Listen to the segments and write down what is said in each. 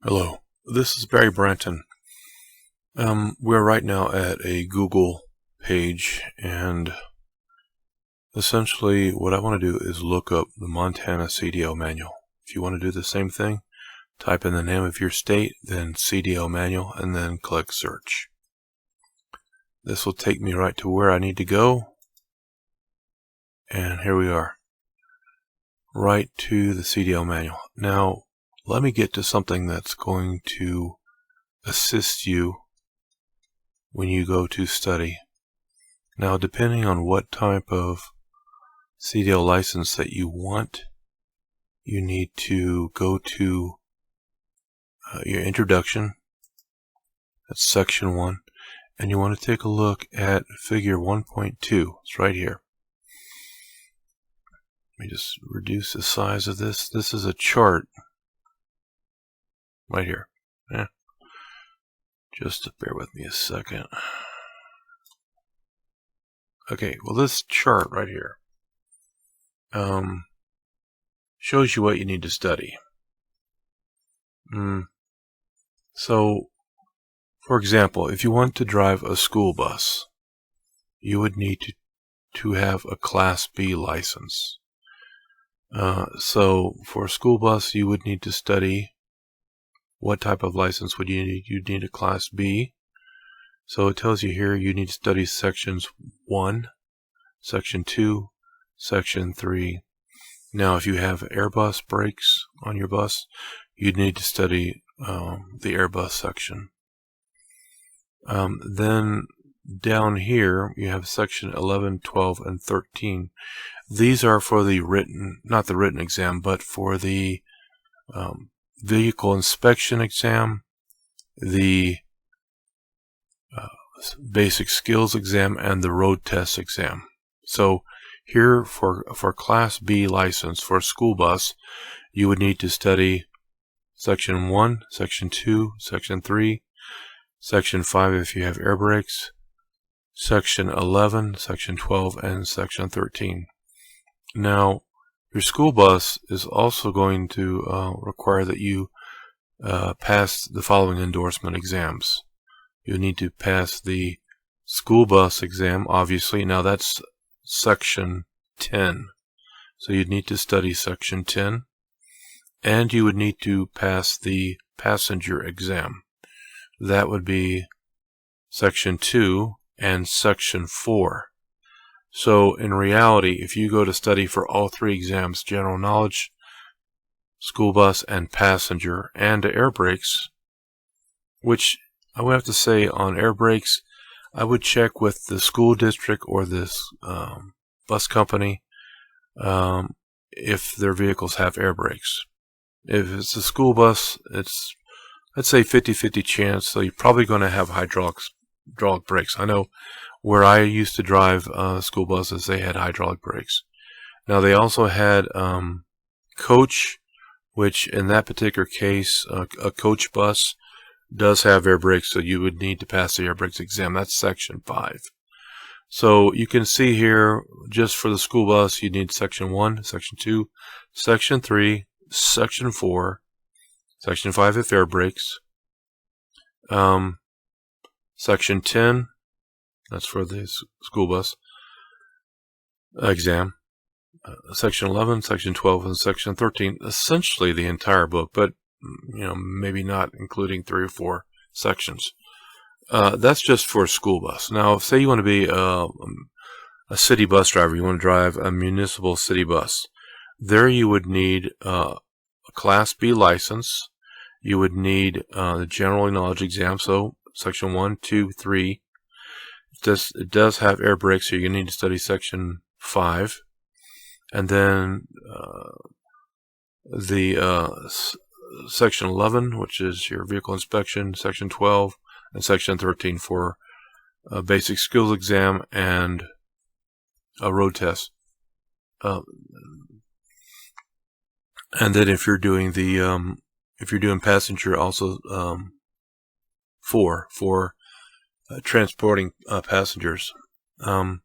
Hello, this is Barry Branton. We're right now at a Google page, and essentially what I want to do is look up the Montana CDL manual. If you want to do the same thing, type in the name of your state, then CDL manual, and then click search. This will take me right to where I need to go, and here we are, right to the CDL manual. Now, let me get to something that's going to assist you when you go to study. Now, depending on what type of CDL license that you want, you need to go to your introduction. That's section 1. And you want to take a look at figure 1.2. It's right here. Let me just reduce the size of this. This is a chart right here. Just bear with me a second. Okay, well, this chart right here shows you what you need to study. So, for example, if you want to drive a school bus, you would need to have a Class B license. So, for a school bus, you would need to study what type of license would you need? You'd need a Class B. So it tells you here you need to study sections 1, section 2, section 3. Now, if you have Airbus brakes on your bus, you'd need to study the Airbus section. Then down here, you have section 11, 12, and 13. These are for the written, not the written exam, but for the vehicle inspection exam, the basic skills exam, and the road test exam. So here for Class B license for a school bus, you would need to study section 1, section 2, section 3, section 5 if you have air brakes, section 11, section 12, and section 13. Now, your school bus is also going to require that you pass the following endorsement exams. You need to pass the school bus exam, obviously. Now that's section 10. So you'd need to study section 10. And you would need to pass the passenger exam. That would be section 2 and section 4. So in reality, if you go to study for all 3 exams, general knowledge, school bus, and passenger, and air brakes, which I would have to say on air brakes, I would check with the school district or this bus company if their vehicles have air brakes. If it's a school bus, it's, I'd say 50-50 chance, so you're probably going to have hydraulic brakes. I know where I used to drive school buses, they had hydraulic brakes. Now, they also had coach, which in that particular case, a coach bus does have air brakes, so you would need to pass the air brakes exam. That's section 5. So you can see here, just for the school bus, you need section 1, section 2, section 3, section 4, section 5 if air brakes, section 10, that's for the school bus exam, section 11, section 12, and section 13, essentially the entire book, but maybe not including 3 or 4 sections. That's just for a school bus. Now, say you want to be a city bus driver, you want to drive a municipal city bus. There you would need a Class B license. You would need the general knowledge exam, so section 1, 2, 3. It does have air brakes, so you need to study section 5. And then section 11, which is your vehicle inspection, section 12, and section 13 for a basic skills exam and a road test. And then if you're doing passenger, also 4 for transporting passengers. And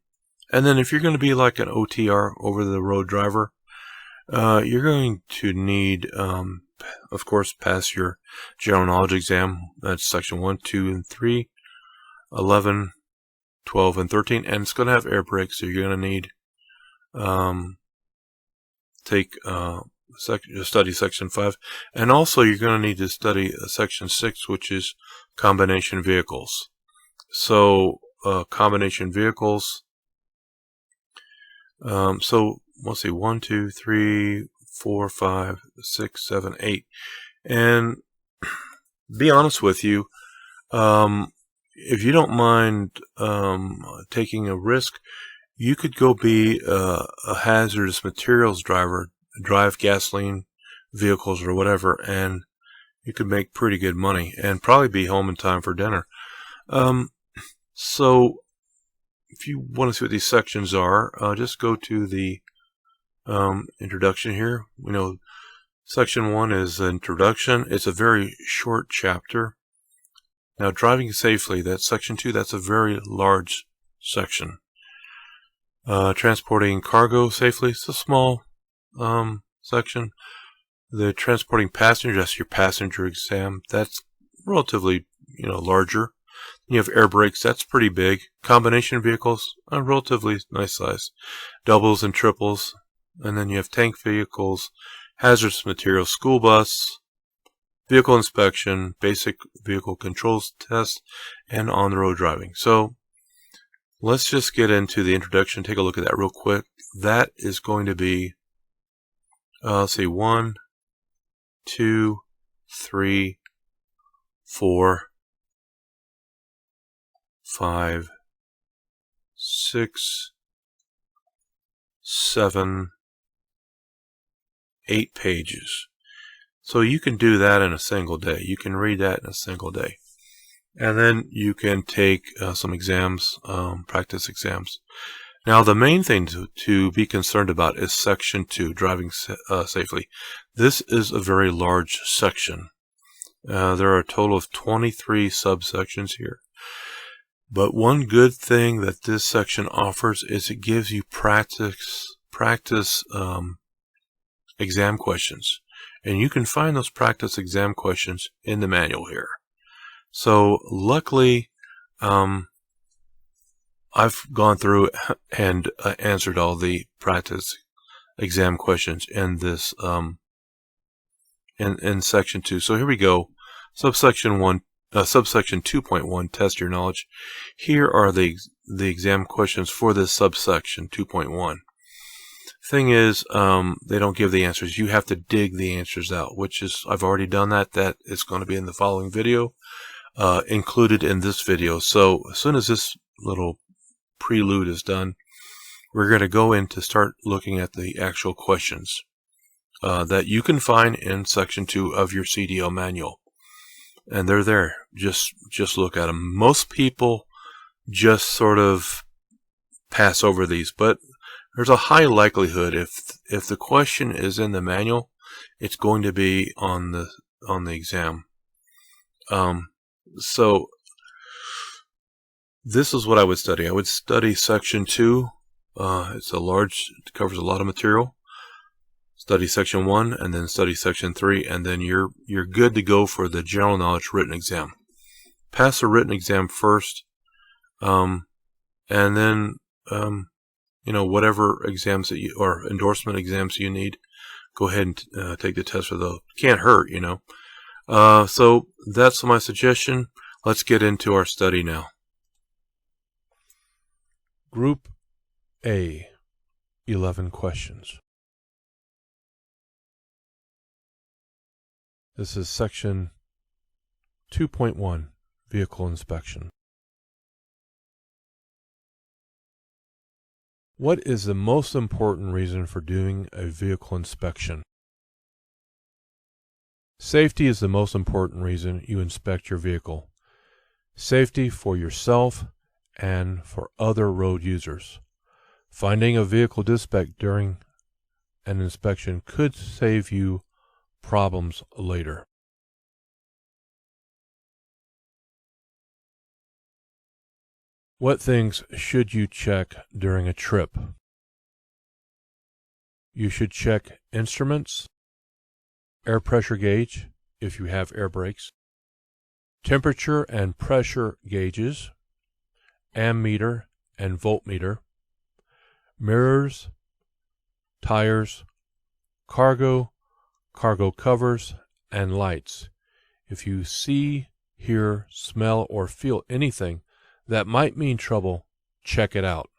then if you're going to be like an OTR, over the road driver, you're going to need of course, pass your general knowledge exam. That's section 1, 2, and 3, 11, 12, and 13. And it's going to have air brakes, so you're going to need study section 5. And also you're going to need to study section 6, which is combination vehicles. So combination vehicles. So let's see, 1, 2, 3, 4, 5, 6, 7, 8. And be honest with you, if you don't mind taking a risk, you could go be a hazardous materials driver, drive gasoline vehicles or whatever, and you could make pretty good money and probably be home in time for dinner. So if you want to see what these sections are, just go to the introduction here. We know section 1 is introduction. It's a very short chapter. Now, driving safely, that's section 2. That's a very large section. Transporting cargo safely, it's a small section. The transporting passengers, that's your passenger exam. That's relatively, larger. You have air brakes, that's pretty big. Combination vehicles, a relatively nice size. Doubles and triples. And then you have tank vehicles, hazardous materials, school bus, vehicle inspection, basic vehicle controls test, and on-the-road driving. So let's just get into the introduction. Take a look at that real quick. That is going to be, let's see, 1, 2, 3, 4, 5, 6, 7, 8 pages. So you can do that in a single day. You can read that in a single day. And then you can take some exams, practice exams. Now, the main thing to be concerned about is section 2, driving safely. This is a very large section. There are a total of 23 subsections here. But one good thing that this section offers is it gives you practice exam questions. And you can find those practice exam questions in the manual here. So luckily, I've gone through and answered all the practice exam questions in this in section 2. So here we go. Subsection 2.1, test your knowledge. Here are the exam questions for this subsection 2.1. Thing is, they don't give the answers. You have to dig the answers out, which is, I've already done that. That is going to be in the following video, included in this video. So as soon as this little prelude is done, we're going to go in to start looking at the actual questions that you can find in section 2 of your CDL manual. And they're there. Just look at them. Most people just sort of pass over these, but there's a high likelihood if the question is in the manual, it's going to be on the exam. So this is what I would study. I would study section 2. It covers a lot of material. Study section 1 and then study section 3, and then you're good to go for the general knowledge written exam. Pass the written exam first, and then whatever exams or endorsement exams you need, go ahead and take the test for those. Can't hurt, So that's my suggestion. Let's get into our study now. Group A, 11 questions. This is section 2.1, vehicle inspection. What is the most important reason for doing a vehicle inspection? Safety is the most important reason you inspect your vehicle. Safety for yourself and for other road users. Finding a vehicle defect during an inspection could save you problems later. What things should you check during a trip? You should check instruments, air pressure gauge if you have air brakes, temperature and pressure gauges, ammeter and voltmeter, mirrors, tires, cargo covers, and lights. If you see, hear, smell, or feel anything that might mean trouble, check it out.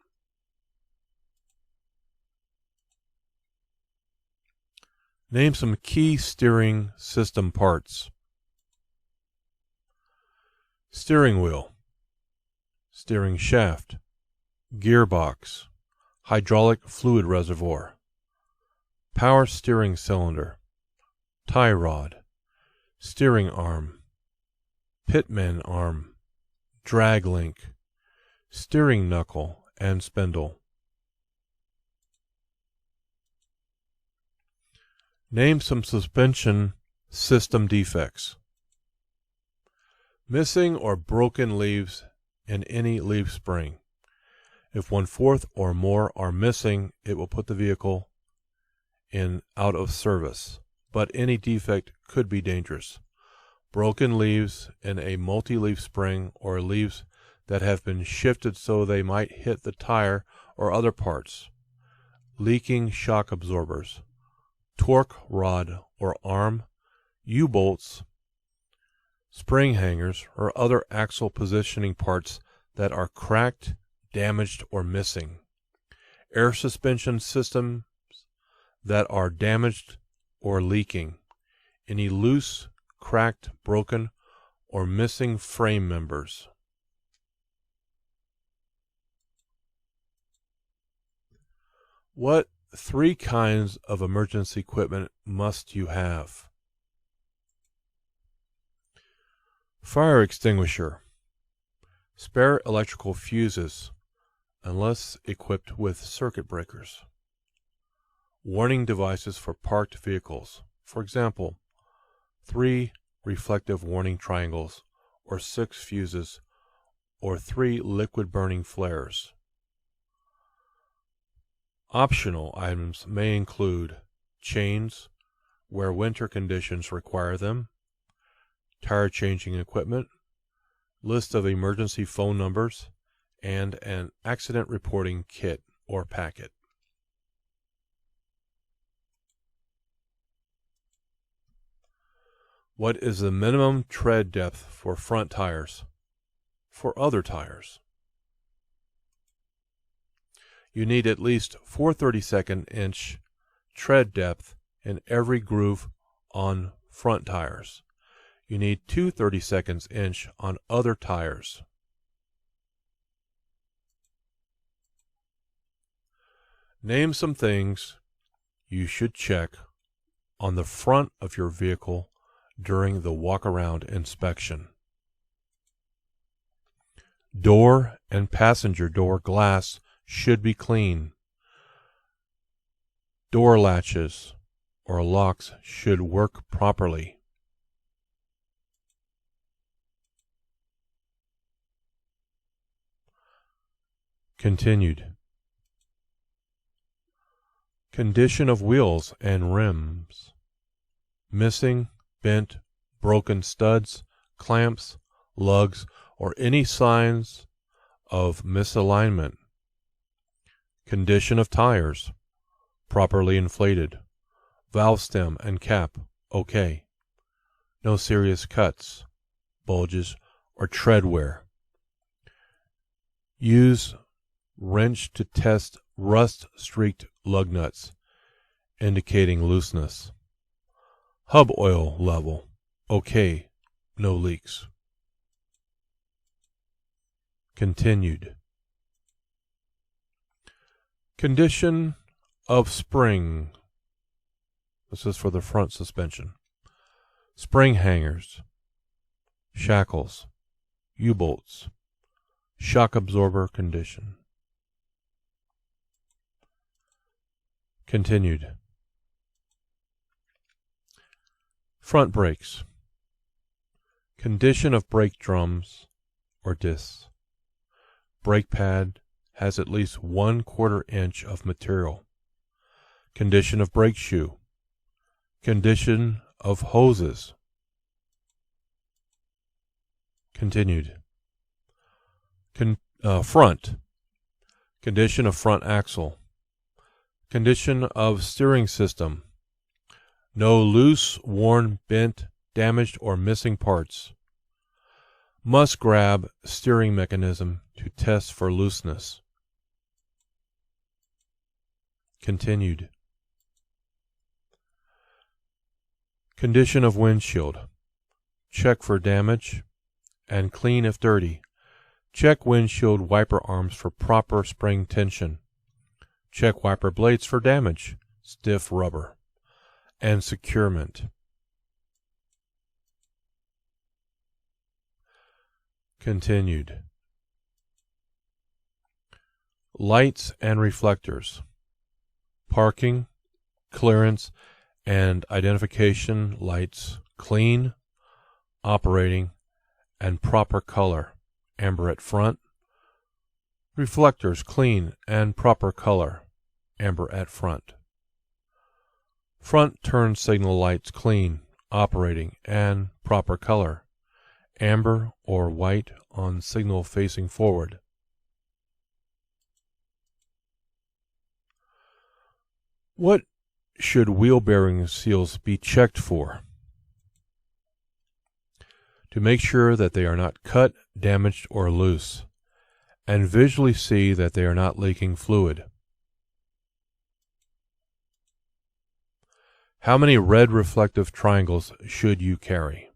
Name some key steering system parts. Steering wheel, steering shaft, gearbox, hydraulic fluid reservoir, power steering cylinder, tie rod, steering arm, pitman arm, drag link, steering knuckle and spindle. Name some suspension system defects. Missing or broken leaves in any leaf spring. If 1/4 or more are missing, it will put the vehicle in out of service, but any defect could be dangerous. Broken leaves in a multi-leaf spring or leaves that have been shifted so they might hit the tire or other parts. Leaking shock absorbers, torque rod or arm, U-bolts, spring hangers, or other axle positioning parts that are cracked, damaged, or missing. Air suspension systems that are damaged or leaking. Any loose, cracked, broken, or missing frame members. What 3 kinds of emergency equipment must you have? Fire extinguisher, spare electrical fuses, unless equipped with circuit breakers. Warning devices for parked vehicles, for example, 3 reflective warning triangles, or 6 fuses, or 3 liquid burning flares. Optional items may include chains, where winter conditions require them, tire changing equipment, list of emergency phone numbers, and an accident reporting kit or packet. What is the minimum tread depth for front tires? For other tires, you need at least 4/32 inch tread depth in every groove on front tires. You need 2/32 inch on other tires. Name some things you should check on the front of your vehicle during the walk-around inspection. Door and passenger door glass should be clean. Door latches or locks should work properly. Continued. Condition of wheels and rims. Missing, bent, broken studs, clamps, lugs, or any signs of misalignment. Condition of tires. Properly inflated. Valve stem and cap okay. No serious cuts, bulges, or tread wear. Use wrench to test rust-streaked lug nuts, indicating looseness. Hub oil level okay, no leaks. Continued. Condition of spring. This is for the front suspension. Spring hangers, shackles, U-bolts, shock absorber condition. Continued. Front brakes. Condition of brake drums or discs. Brake pad has at least 1/4 inch of material. Condition of brake shoe. Condition of hoses. Continued. Front. Condition of front axle. Condition of steering system. No loose, worn, bent, damaged, or missing parts. Must grab steering mechanism to test for looseness. Continued. Condition of windshield. Check for damage and clean if dirty. Check windshield wiper arms for proper spring tension. Check wiper blades for damage, stiff rubber, and securement. Continued. Lights and reflectors. Parking, clearance, and identification lights clean, operating, and proper color, amber at front. Reflectors clean and proper color, amber at front. Front turn signal lights clean, operating, and proper color, amber or white on signal facing forward. What should wheel bearing seals be checked for? To make sure that they are not cut, damaged, or loose, and visually see that they are not leaking fluid. How many red reflective triangles should you carry?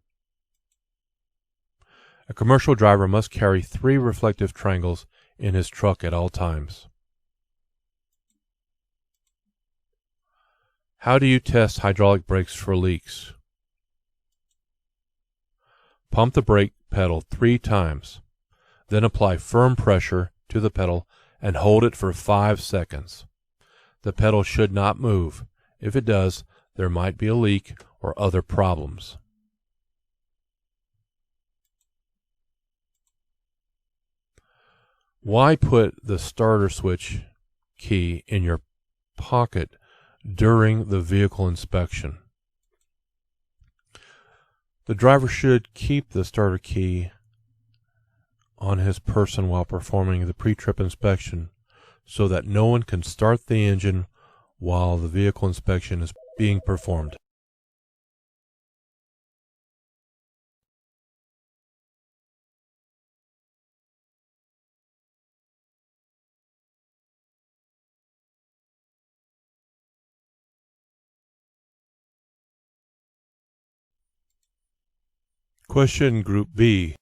A commercial driver must carry 3 reflective triangles in his truck at all times. How do you test hydraulic brakes for leaks? Pump the brake pedal 3 times, then apply firm pressure to the pedal and hold it for 5 seconds. The pedal should not move. If it does, there might be a leak or other problems. Why put the starter switch key in your pocket during the vehicle inspection? The driver should keep the starter key on his person while performing the pre-trip inspection so that no one can start the engine while the vehicle inspection is being performed. Question Group B.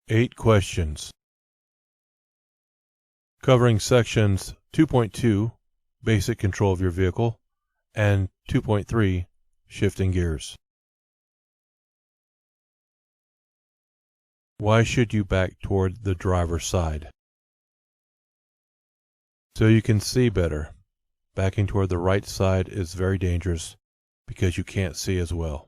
8 questions. Covering sections 2.2, Basic Control of Your Vehicle, and 2.3, Shifting Gears. Why should you back toward the driver's side? So you can see better. Backing toward the right side is very dangerous because you can't see as well.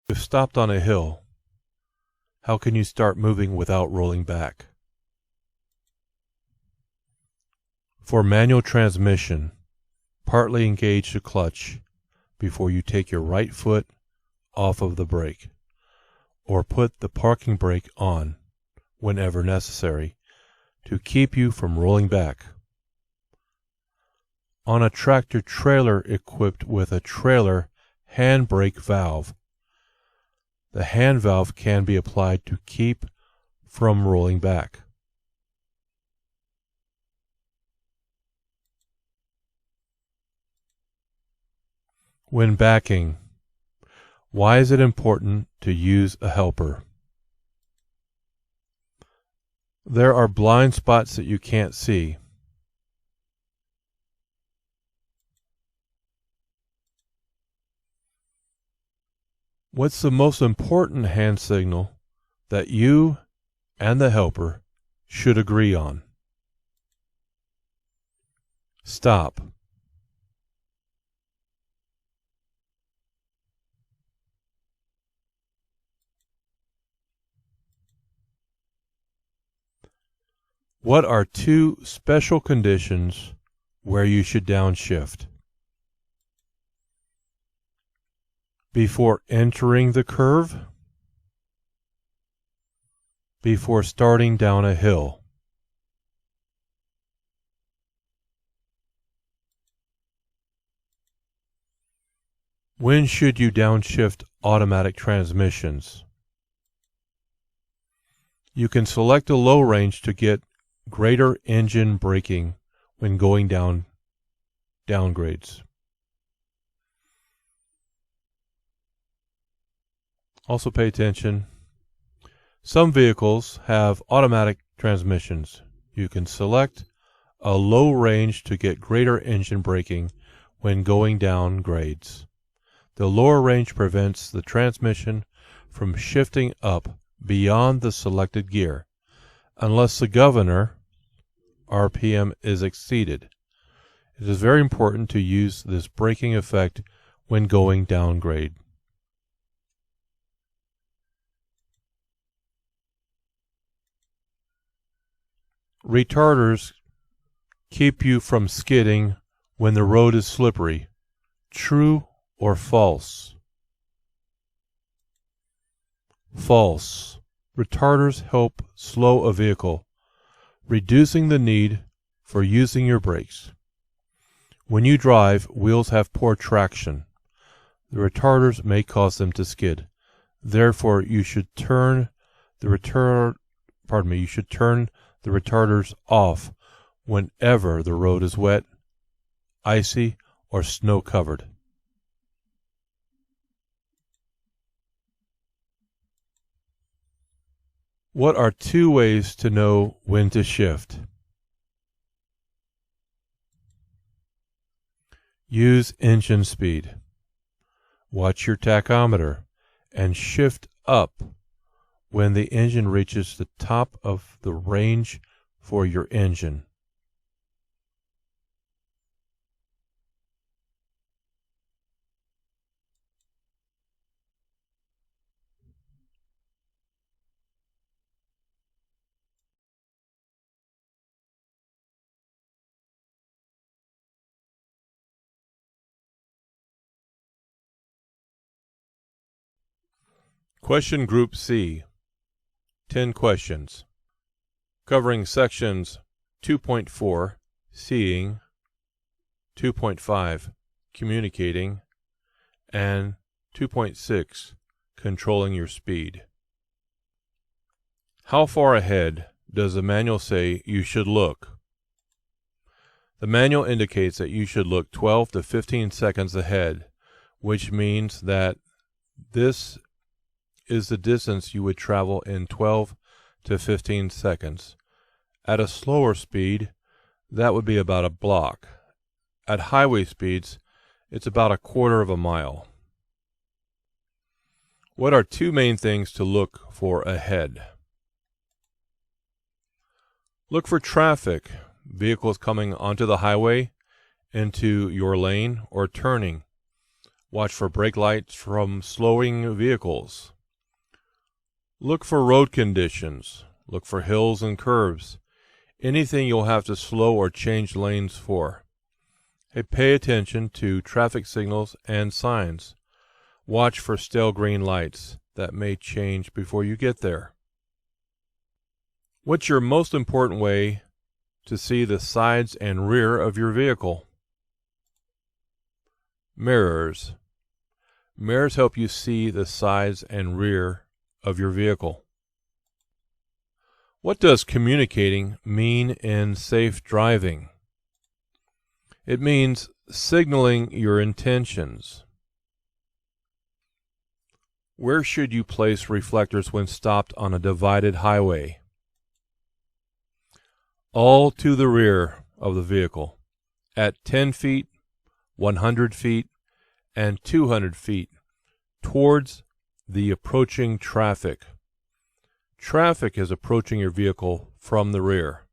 If stopped on a hill, how can you start moving without rolling back? For manual transmission, partly engage the clutch before you take your right foot off of the brake, or put the parking brake on whenever necessary to keep you from rolling back. On a tractor trailer equipped with a trailer handbrake valve, the hand valve can be applied to keep from rolling back. When backing, why is it important to use a helper? There are blind spots that you can't see. What's the most important hand signal that you and the helper should agree on? Stop. What are two special conditions where you should downshift? Before entering the curve, before starting down a hill. When should you downshift automatic transmissions? You can select a low range to get greater engine braking when going downgrades. Also pay attention. Some vehicles have automatic transmissions. You can select a low range to get greater engine braking when going down grades. The lower range prevents the transmission from shifting up beyond the selected gear, unless the governor RPM is exceeded. It is very important to use this braking effect when going downgrade. Retarders keep you from skidding when the road is slippery. True or false? False. Retarders help slow a vehicle, reducing the need for using your brakes. When you drive, wheels have poor traction. The retarders may cause them to skid. Therefore, you should turn the retarders off whenever the road is wet, icy, or snow covered. What are two ways to know when to shift? Use engine speed. Watch your tachometer and shift up when the engine reaches the top of the range for your engine. Question Group C, 10 questions, covering sections 2.4, Seeing, 2.5, Communicating, and 2.6, Controlling your speed. How far ahead does the manual say you should look? The manual indicates that you should look 12 to 15 seconds ahead, which means that this is the distance you would travel in 12 to 15 seconds. At a slower speed, that would be about a block. At highway speeds, it's about a quarter of a mile. What are two main things to look for ahead? Look for traffic, vehicles coming onto the highway, into your lane, or turning. Watch for brake lights from slowing vehicles. Look for road conditions. Look for hills and curves. Anything you'll have to slow or change lanes for. Hey, pay attention to traffic signals and signs. Watch for stale green lights that may change before you get there. What's your most important way to see the sides and rear of your vehicle? Mirrors. Mirrors help you see the sides and rear of your vehicle. What does communicating mean in safe driving? It means signaling your intentions. Where should you place reflectors when stopped on a divided highway? All to the rear of the vehicle, at 10 feet, 100 feet, and 200 feet, towards the approaching traffic. Traffic is approaching your vehicle from the rear.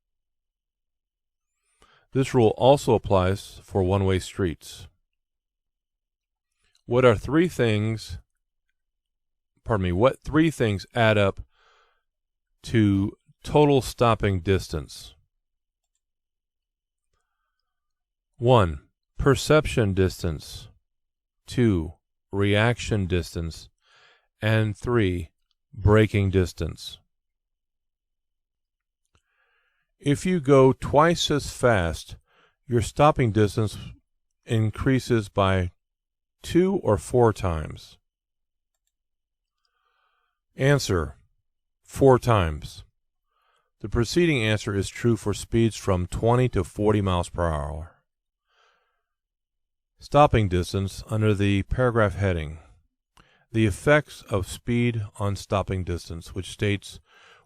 This rule also applies for one-way streets. What three things add up to total stopping distance? 1. Perception distance. 2. Reaction distance. And 3. Braking distance. If you go twice as fast, your stopping distance increases by 2 or 4 times. Answer: 4 times. The preceding answer is true for speeds from 20 to 40 miles per hour. Stopping distance under the paragraph heading. The effects of speed on stopping distance, which states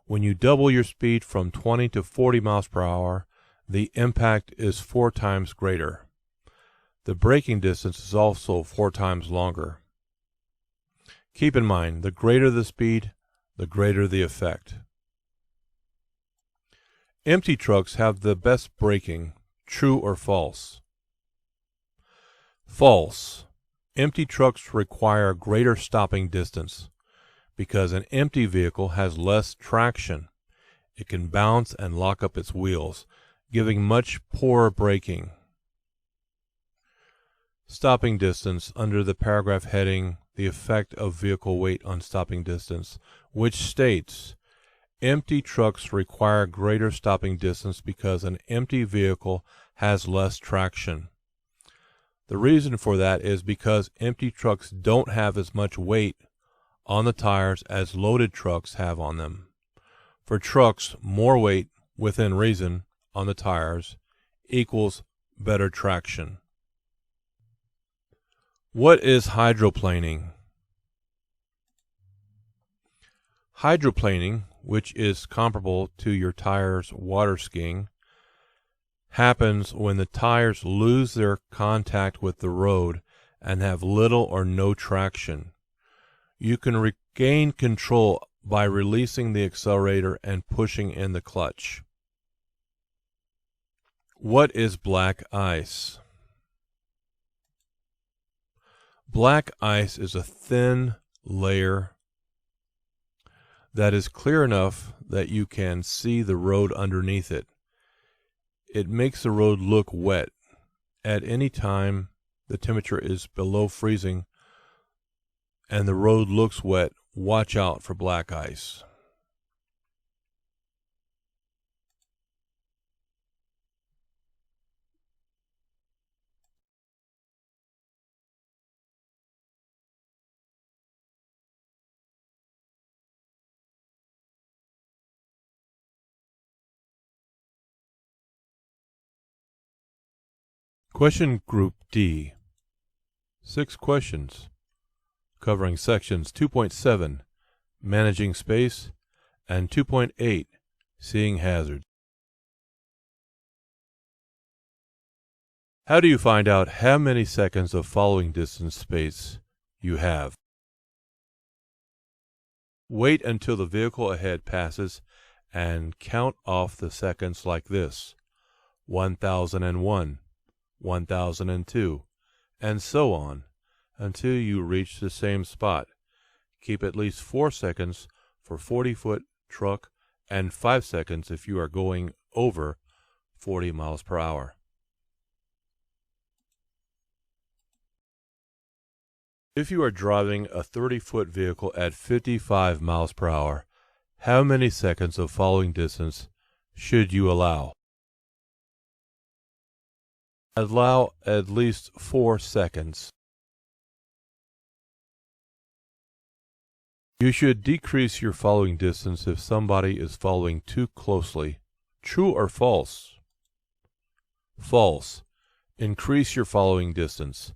when you double your speed from 20 to 40 miles per hour, the impact is 4 times greater. The braking distance is also 4 times longer. Keep in mind, the greater the speed, the greater the effect. Empty trucks have the best braking. True or false? False. Empty trucks require greater stopping distance because an empty vehicle has less traction. It can bounce and lock up its wheels, giving much poorer braking. Stopping distance under the paragraph heading, the effect of vehicle weight on stopping distance, which states, empty trucks require greater stopping distance because an empty vehicle has less traction. The reason for that is because empty trucks don't have as much weight on the tires as loaded trucks have on them. For trucks, more weight, within reason, on the tires equals better traction. What is hydroplaning? Hydroplaning, which is comparable to your tires water skiing, happens when the tires lose their contact with the road and have little or no traction. You can regain control by releasing the accelerator and pushing in the clutch. What is black ice? Black ice is a thin layer that is clear enough that you can see the road underneath it. It makes the road look wet. At any time the temperature is below freezing and the road looks wet, watch out for black ice. Question Group D. 6 questions covering sections 2.7, Managing Space, and 2.8, Seeing Hazards. How do you find out how many seconds of following distance space you have? Wait until the vehicle ahead passes and count off the seconds like this: 1001, 1002, and so on, until you reach the same spot. Keep at least 4 seconds for 40-foot truck and 5 seconds if you are going over 40 miles per hour. If you are driving a 30-foot vehicle at 55 miles per hour, how many seconds of following distance should you allow? Allow at least 4 seconds. You should decrease your following distance if somebody is following too closely. True or false? False. Increase your following distance.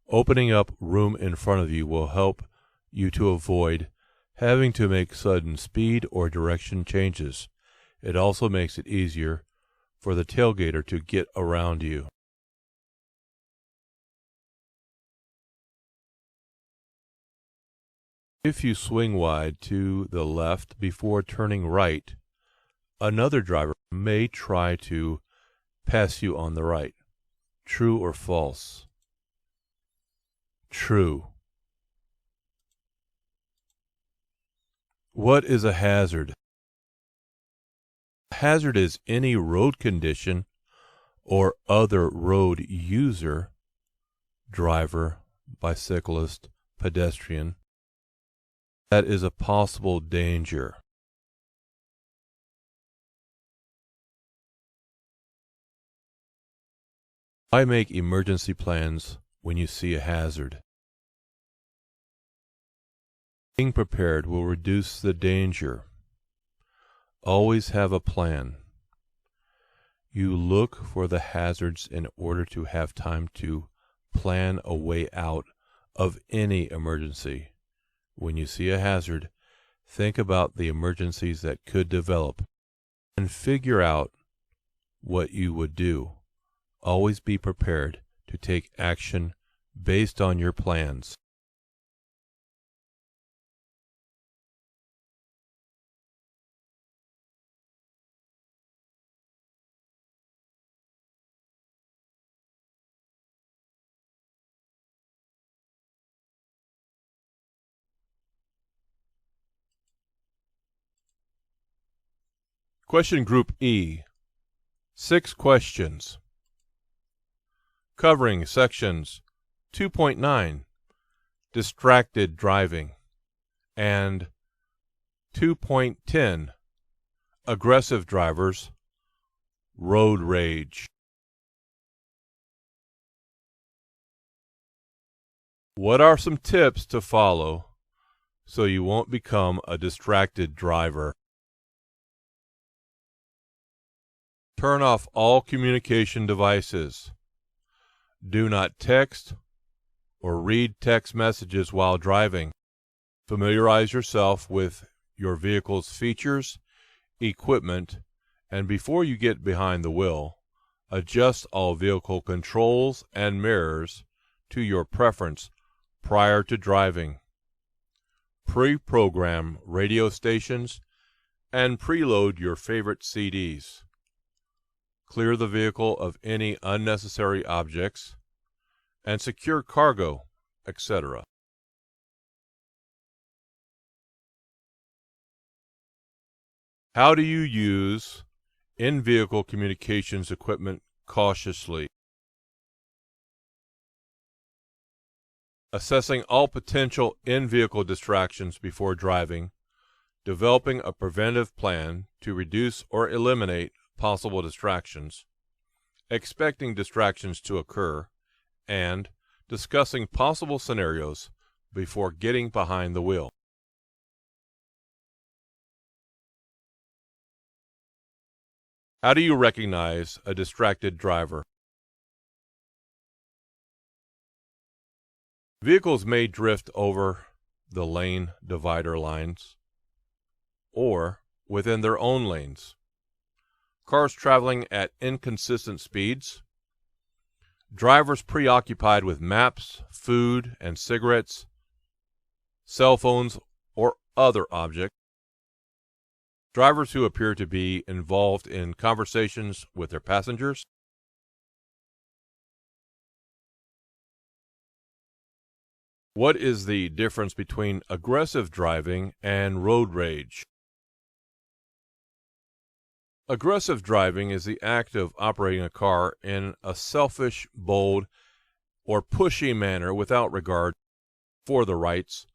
Opening up room in front of you will help you to avoid having to make sudden speed or direction changes. It also makes it easier for the tailgater to get around you. If you swing wide to the left before turning right, another driver may try to pass you on the right. True or false? True. What is a hazard? A hazard is any road condition or other road user, driver, bicyclist, pedestrian, that is a possible danger. Why make emergency plans when you see a hazard? Being prepared will reduce the danger. Always have a plan. You look for the hazards in order to have time to plan a way out of any emergency. When you see a hazard, think about the emergencies that could develop and figure out what you would do. Always be prepared to take action based on your plans. Question Group E. 6 questions. Covering sections 2.9, Distracted Driving, and 2.10, Aggressive Drivers, Road Rage. What are some tips to follow so you won't become a distracted driver? Turn off all communication devices. Do not text or read text messages while driving. Familiarize yourself with your vehicle's features, equipment, and before you get behind the wheel, adjust all vehicle controls and mirrors to your preference prior to driving. Pre-program radio stations and preload your favorite CDs. Clear the vehicle of any unnecessary objects, and secure cargo, etc. How do you use in-vehicle communications equipment cautiously? Assessing all potential in-vehicle distractions before driving, developing a preventive plan to reduce or eliminate possible distractions, expecting distractions to occur, and discussing possible scenarios before getting behind the wheel. How do you recognize a distracted driver? Vehicles may drift over the lane divider lines or within their own lanes. Cars traveling at inconsistent speeds, drivers preoccupied with maps, food and cigarettes, cell phones or other objects, drivers who appear to be involved in conversations with their passengers. What is the difference between aggressive driving and road rage? Aggressive driving is the act of operating a car in a selfish, bold, or pushy manner without regard for the rights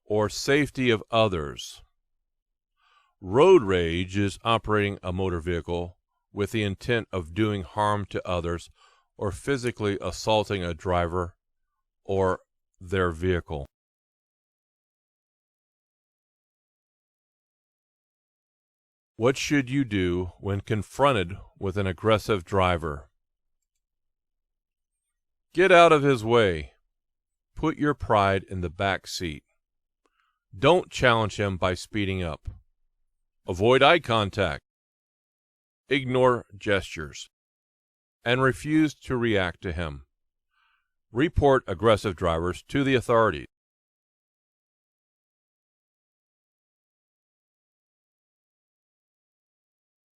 or safety of others. Road rage is operating a motor vehicle with the intent of doing harm to others or physically assaulting a driver or their vehicle. What should you do when confronted with an aggressive driver? Get out of his way. Put your pride in the back seat. Don't challenge him by speeding up. Avoid eye contact. Ignore gestures. And refuse to react to him. Report aggressive drivers to the authorities.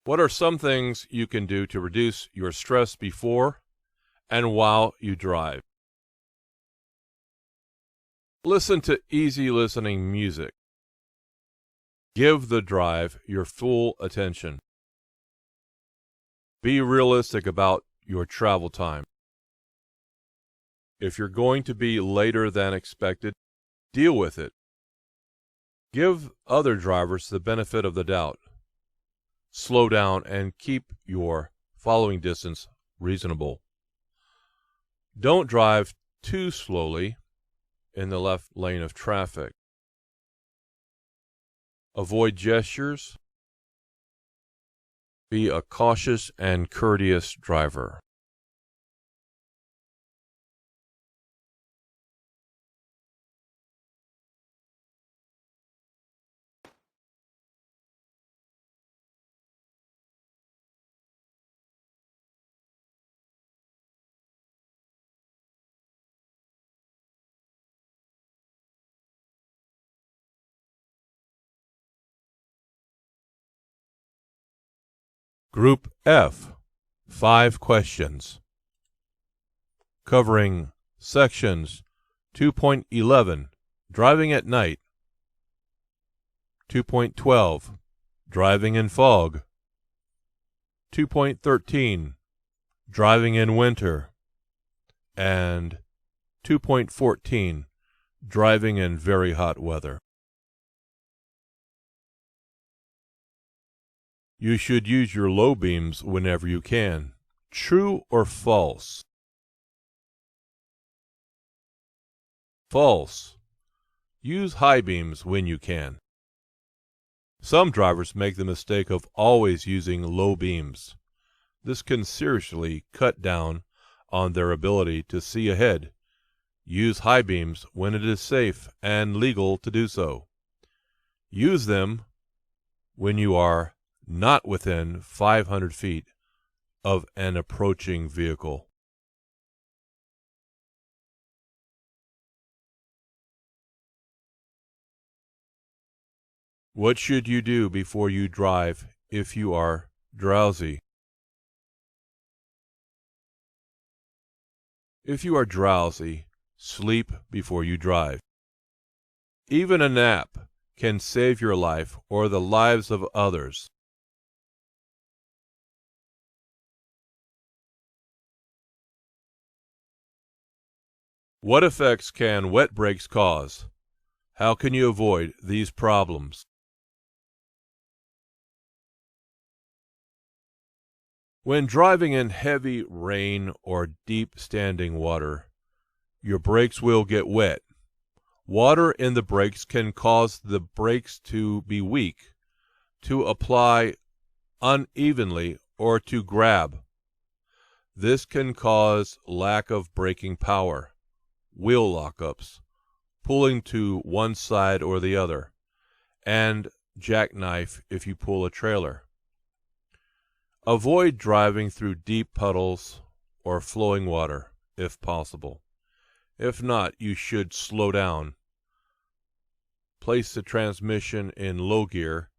What are some things you can do to reduce your stress before and while you drive? Listen to easy listening music. Give the drive your full attention. Be realistic about your travel time. If you're going to be later than expected, deal with it. Give other drivers the benefit of the doubt. Slow down and keep your following distance reasonable. Don't drive too slowly in the left lane of traffic. Avoid gestures. Be a cautious and courteous driver. Group F, 5 questions, covering sections 2.11, Driving at Night, 2.12, Driving in Fog, 2.13, Driving in Winter, and 2.14, Driving in Very Hot Weather. You should use your low beams whenever you can. True or false? False. Use high beams when you can. Some drivers make the mistake of always using low beams. This can seriously cut down on their ability to see ahead. Use high beams when it is safe and legal to do so. Use them when you are not within 500 feet of an approaching vehicle. What should you do before you drive if you are drowsy? If you are drowsy, sleep before you drive. Even a nap can save your life or the lives of others. What effects can wet brakes cause? How can you avoid these problems? When driving in heavy rain or deep standing water, your brakes will get wet. Water in the brakes can cause the brakes to be weak, to apply unevenly, or to grab. This can cause lack of braking power, wheel lockups, pulling to one side or the other, and jackknife if you pull a trailer. Avoid driving through deep puddles or flowing water, if possible. If not, you should slow down. Place the transmission in low gear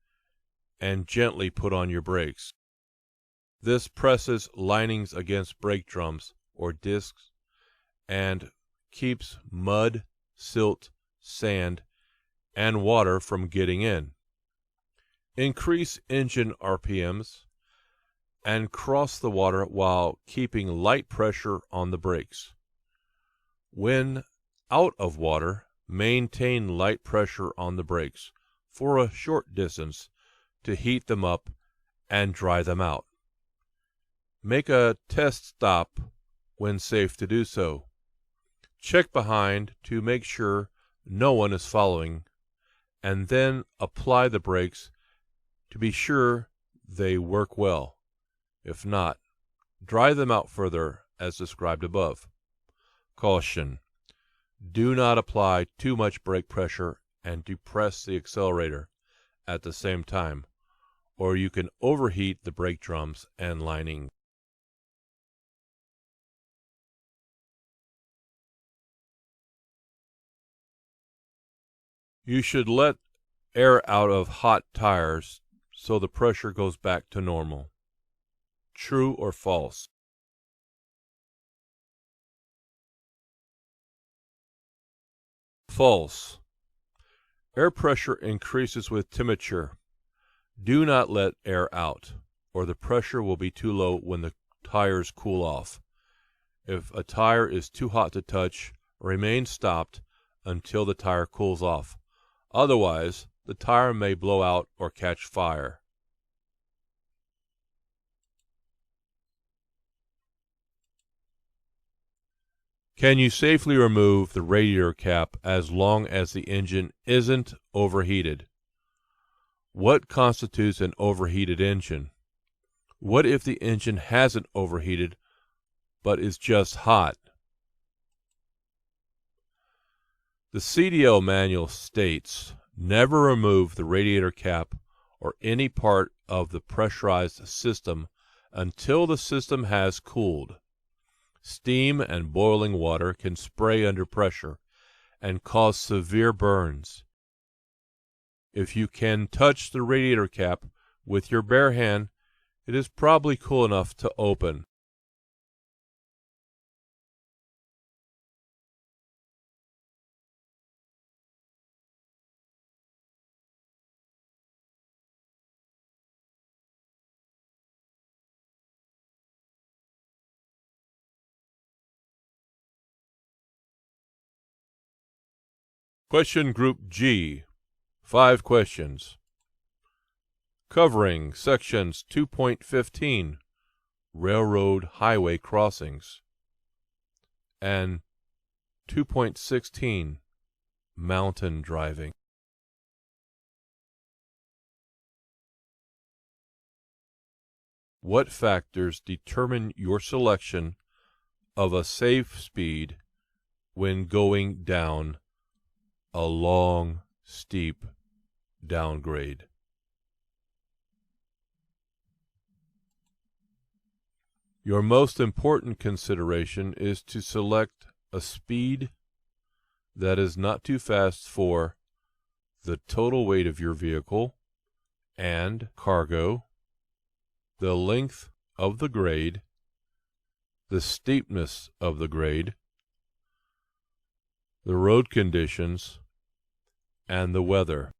and gently put on your brakes. This presses linings against brake drums or discs and keeps mud, silt, sand, and water from getting in. Increase engine RPMs and cross the water while keeping light pressure on the brakes. When out of water, maintain light pressure on the brakes for a short distance to heat them up and dry them out. Make a test stop when safe to do so. Check behind to make sure no one is following, and then apply the brakes to be sure they work well. If not, dry them out further as described above. Caution: do not apply too much brake pressure and depress the accelerator at the same time, or you can overheat the brake drums and lining. You should let air out of hot tires so the pressure goes back to normal. True or false? False. Air pressure increases with temperature. Do not let air out, or the pressure will be too low when the tires cool off. If a tire is too hot to touch, remain stopped until the tire cools off. Otherwise, the tire may blow out or catch fire. Can you safely remove the radiator cap as long as the engine isn't overheated? What constitutes an overheated engine? What if the engine hasn't overheated but is just hot? The CDL manual states, never remove the radiator cap or any part of the pressurized system until the system has cooled. Steam and boiling water can spray under pressure and cause severe burns. If you can touch the radiator cap with your bare hand, it is probably cool enough to open. Question Group G, 5 questions. Covering sections 2.15, Railroad Highway Crossings, and 2.16, Mountain Driving. What factors determine your selection of a safe speed when going down a long, steep downgrade? Your most important consideration is to select a speed that is not too fast for the total weight of your vehicle and cargo, the length of the grade, the steepness of the grade, the road conditions, and the weather.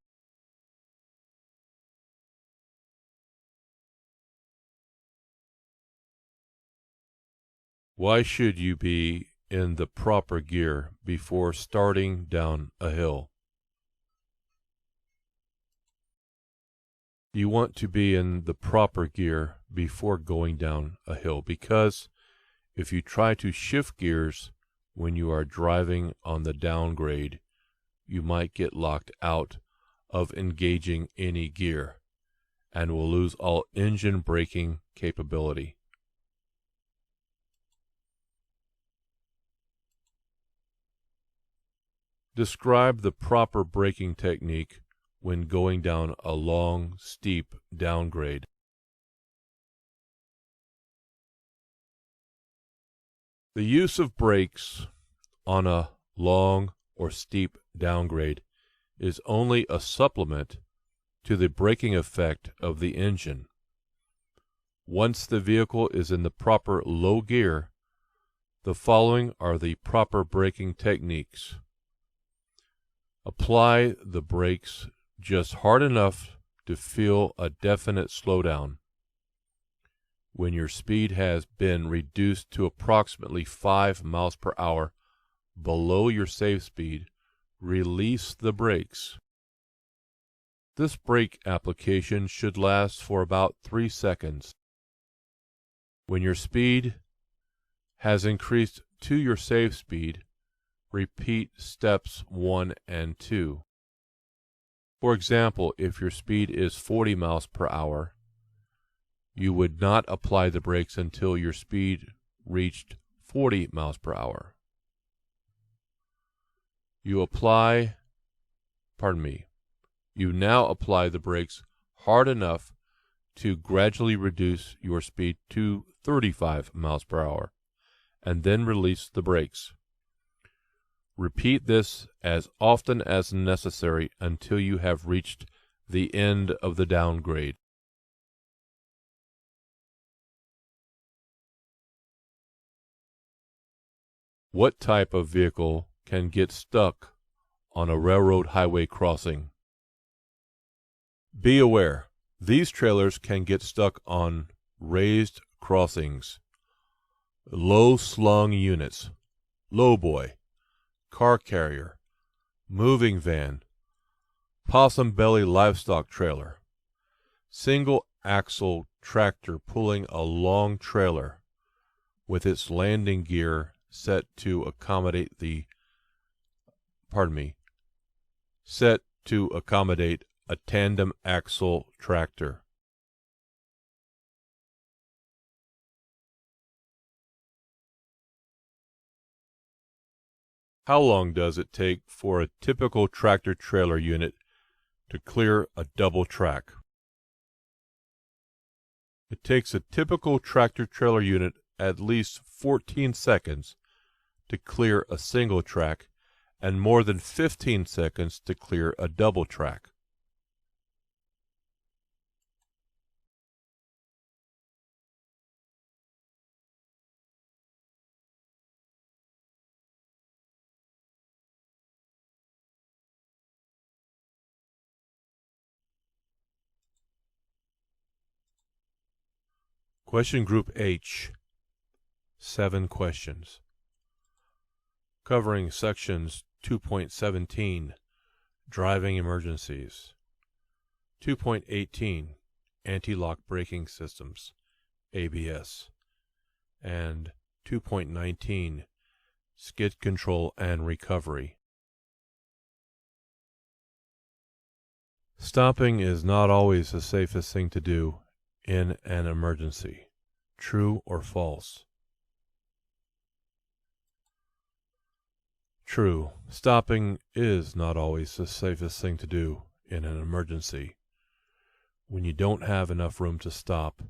Why should you be in the proper gear before starting down a hill? You want to be in the proper gear before going down a hill because if you try to shift gears when you are driving on the downgrade, you might get locked out of engaging any gear and will lose all engine braking capability. Describe the proper braking technique when going down a long, steep downgrade. The use of brakes on a long or steep downgrade is only a supplement to the braking effect of the engine. Once the vehicle is in the proper low gear, the following are the proper braking techniques. Apply the brakes just hard enough to feel a definite slowdown. When your speed has been reduced to approximately 5 miles per hour below your safe speed, release the brakes. This brake application should last for about 3 seconds. When your speed has increased to your safe speed, repeat steps 1 and 2. For example, if your speed is 40 miles per hour, you would not apply the brakes until your speed reached 40 miles per hour. You now apply the brakes hard enough to gradually reduce your speed to 35 miles per hour, and then release the brakes. Repeat this as often as necessary until you have reached the end of the downgrade. What type of vehicle can get stuck on a railroad highway crossing? Be aware, these trailers can get stuck on raised crossings, Low-slung units, lowboy, car carrier, moving van, possum belly livestock trailer, single axle tractor pulling a long trailer with its landing gear set to accommodate a tandem axle tractor. How long does it take for a typical tractor-trailer unit to clear a double track? It takes a typical tractor-trailer unit at least 14 seconds to clear a single track and more than 15 seconds to clear a double track. Question Group H, 7 questions. Covering sections 2.17, Driving Emergencies, 2.18, Anti-Lock Braking Systems, ABS, and 2.19, Skid Control and Recovery. Stopping is not always the safest thing to do in an emergency. True or false? True. Stopping is not always the safest thing to do in an emergency. When you don't have enough room to stop,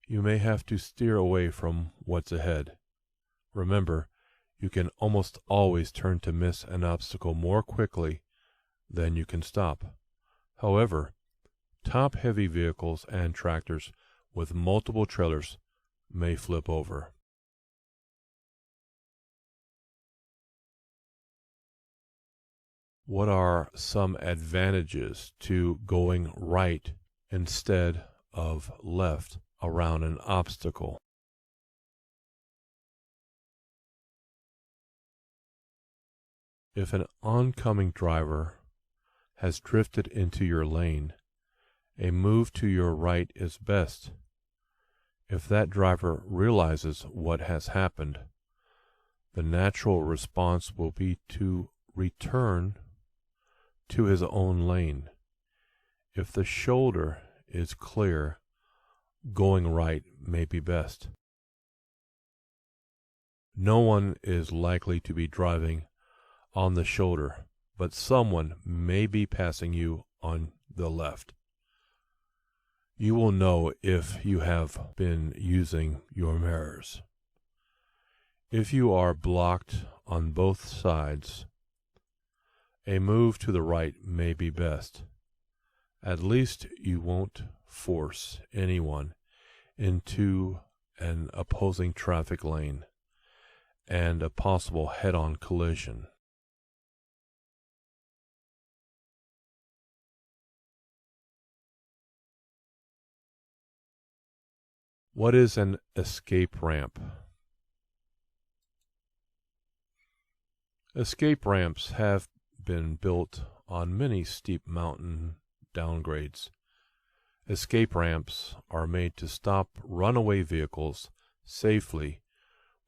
you may have to steer away from what's ahead. Remember, you can almost always turn to miss an obstacle more quickly than you can stop. However, top-heavy vehicles and tractors with multiple trailers may flip over. What are some advantages to going right instead of left around an obstacle? If an oncoming driver has drifted into your lane, a move to your right is best. If that driver realizes what has happened, the natural response will be to return to his own lane. If the shoulder is clear, going right may be best. No one is likely to be driving on the shoulder, but someone may be passing you on the left. You will know if you have been using your mirrors. If you are blocked on both sides, a move to the right may be best. At least you won't force anyone into an opposing traffic lane and a possible head-on collision. What is an escape ramp? Escape ramps have been built on many steep mountain downgrades. Escape ramps are made to stop runaway vehicles safely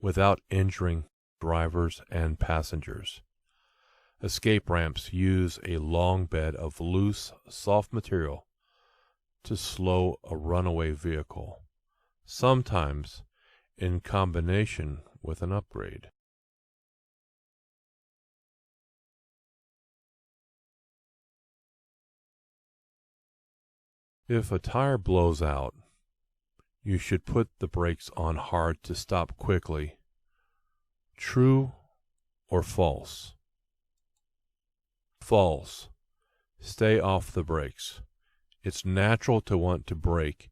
without injuring drivers and passengers. Escape ramps use a long bed of loose, soft material to slow a runaway vehicle, sometimes in combination with an upgrade. If a tire blows out, you should put the brakes on hard to stop quickly. True or false? False. Stay off the brakes. It's natural to want to brake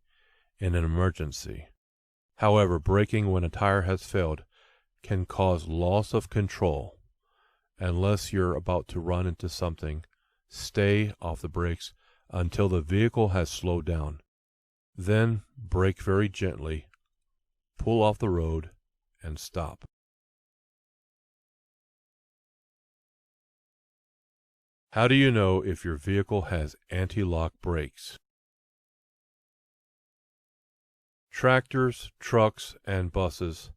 in an emergency. However, braking when a tire has failed can cause loss of control. Unless you're about to run into something, stay off the brakes until the vehicle has slowed down. Then brake very gently, pull off the road, and stop. How do you know if your vehicle has anti-lock brakes? Tractors, trucks, and buses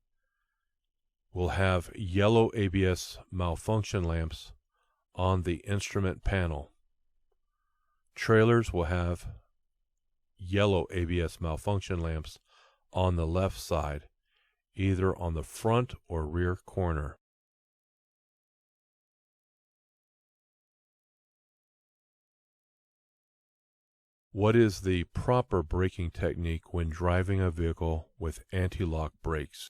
will have yellow ABS malfunction lamps on the instrument panel. Trailers will have yellow ABS malfunction lamps on the left side, either on the front or rear corner. What is the proper braking technique when driving a vehicle with anti-lock brakes?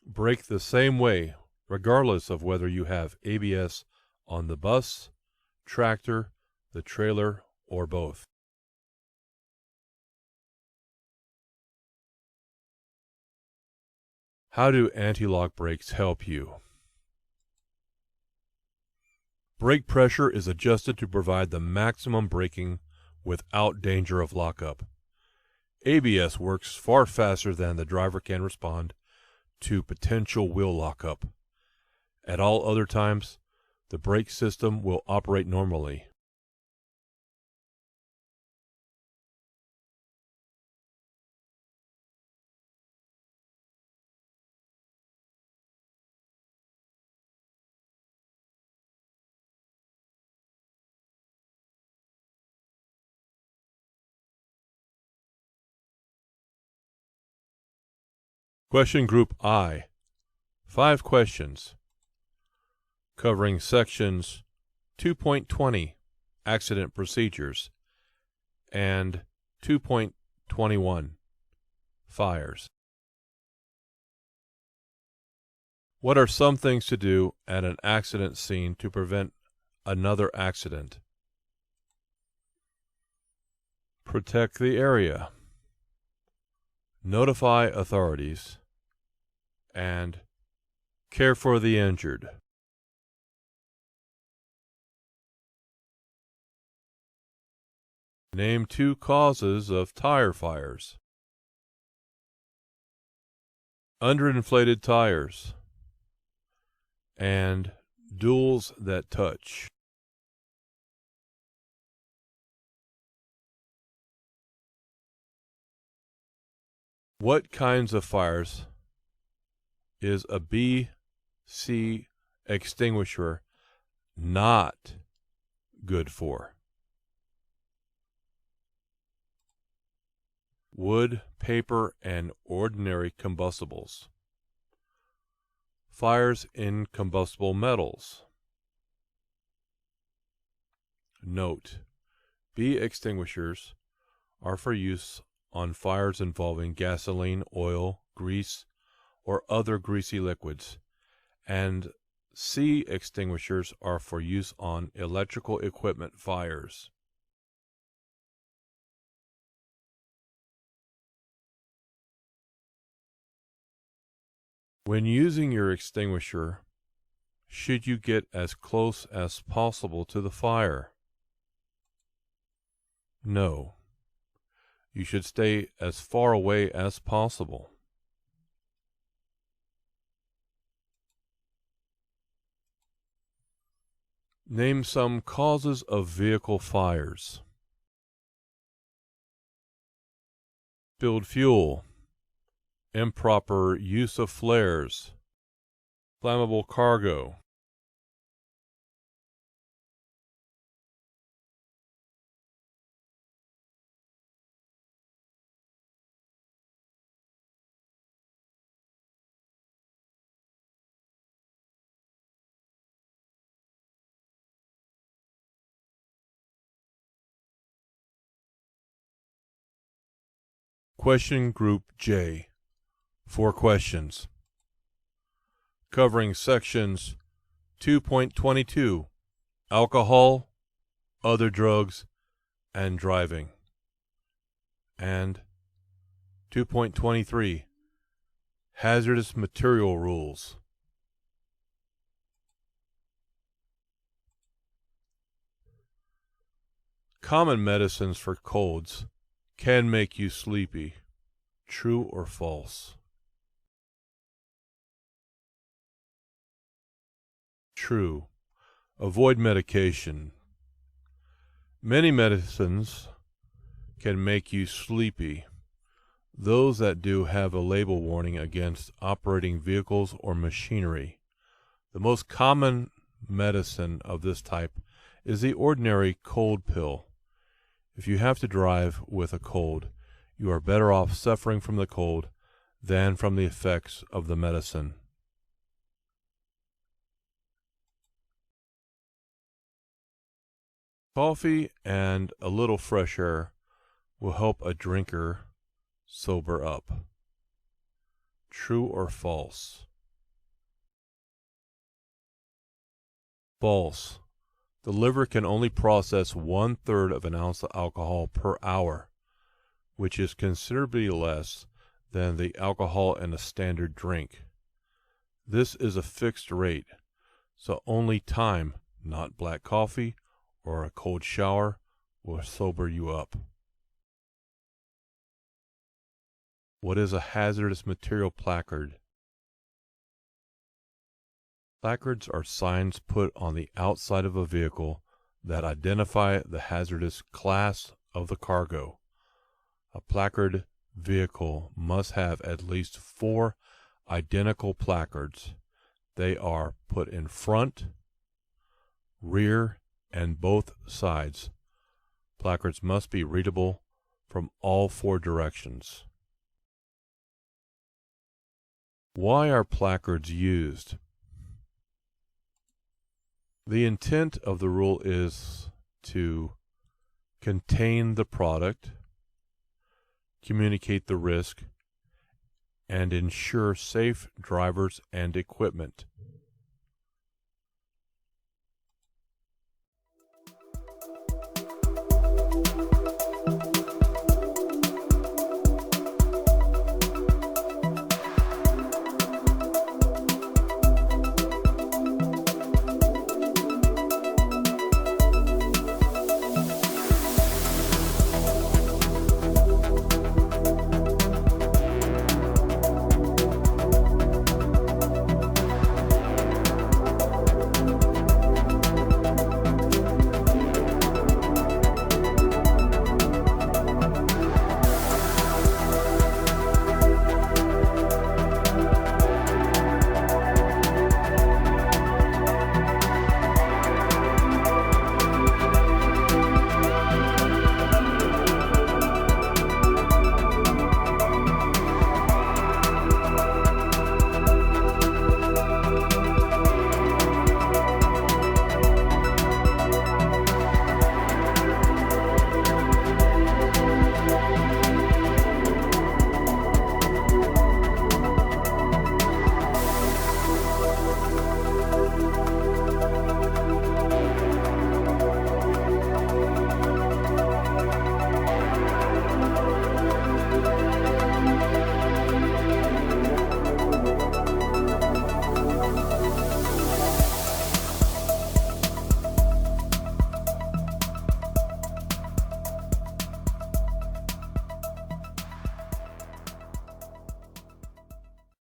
Brake the same way, regardless of whether you have ABS on the bus, tractor, the trailer, or both. How do anti-lock brakes help you? Brake pressure is adjusted to provide the maximum braking without danger of lockup. ABS works far faster than the driver can respond to potential wheel lockup. At all other times, the brake system will operate normally. Question Group I. 5 questions covering sections 2.20 Accident Procedures and 2.21 Fires. What are some things to do at an accident scene to prevent another accident? Protect the area, notify authorities, and care for the injured. Name 2 causes of tire fires. Underinflated tires and duals that touch. What kinds of fires is a BC extinguisher not good for? Wood, paper, and ordinary combustibles. Fires in combustible metals. Note: B extinguishers are for use on fires involving gasoline, oil, grease, or other greasy liquids, and C extinguishers are for use on electrical equipment fires. When using your extinguisher, should you get as close as possible to the fire? No. You should stay as far away as possible. Name some causes of vehicle fires. Spilled fuel, improper use of flares, flammable cargo. Question Group J. 4 questions covering sections 2.22 Alcohol, Other Drugs, and Driving, and 2.23 Hazardous Material Rules. Common medicines for colds can make you sleepy. True or false? True. Avoid medication. Many medicines can make you sleepy. Those that do have a label warning against operating vehicles or machinery. The most common medicine of this type is the ordinary cold pill. If you have to drive with a cold, you are better off suffering from the cold than from the effects of the medicine. Coffee and a little fresh air will help a drinker sober up. True or false? False. The liver can only process 1/3 of an ounce of alcohol per hour, which is considerably less than the alcohol in a standard drink. This is a fixed rate, so only time, not black coffee or a cold shower, will sober you up. What is a hazardous material placard? Placards are signs put on the outside of a vehicle that identify the hazardous class of the cargo. A placard vehicle must have at least 4 identical placards. They are put in front, rear, and both sides. Placards must be readable from all 4 directions. Why are placards used? The intent of the rule is to contain the product, communicate the risk, and ensure safe drivers and equipment.